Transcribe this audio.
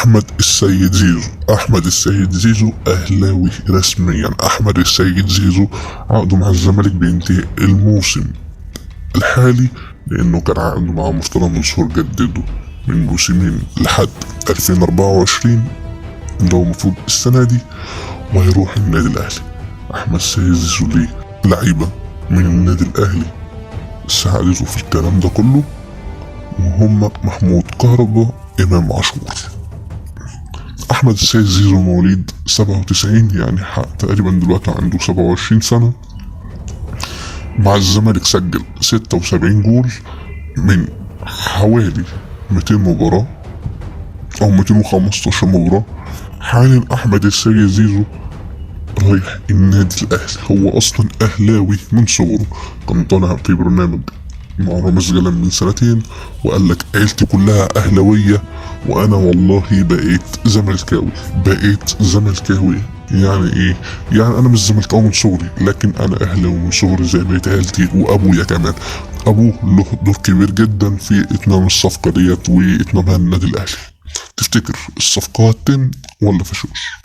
احمد السيد زيزو. احمد السيد زيزو اهلاوي رسميا. احمد السيد زيزو عقده مع الزمالك بينتهي الموسم الحالي، لانه كان عقده مع مرتضى منصور جدده من موسمين لحد 2024، اللي هو المفروض السنة دي، وهيروح النادي الاهلي. احمد السيد زيزو ليه لعيبة من النادي الاهلي ساعدته في الكلام ده كله، وهم محمود كهربا، امام عاشور. احمد السيد زيزو مواليد 97، يعني تقريبا دلوقتي عنده 27 سنة. مع الزمالك سجل 76 جول من حوالي 200 مباراة او 215 مباراة. حاليا احمد السيد زيزو رايح النادي الاهلي. هو اصلا اهلاوي من صغره، كان طالع في برنامج مع رامز جلال من سنتين وقال لك عيلتي كلها اهلاوية وانا والله بقيت زملكاوي. يعني ايه؟ يعني انا مش زملكاوي من صغري، لكن انا اهلاوي من صغري زي بقيت عيلتي، وابويا كمان. ابوه له دور كبير جدا في اتمام الصفقة ديت واتمامها النادي الاهلي. تفتكر الصفقة هتتم ولا فشوش؟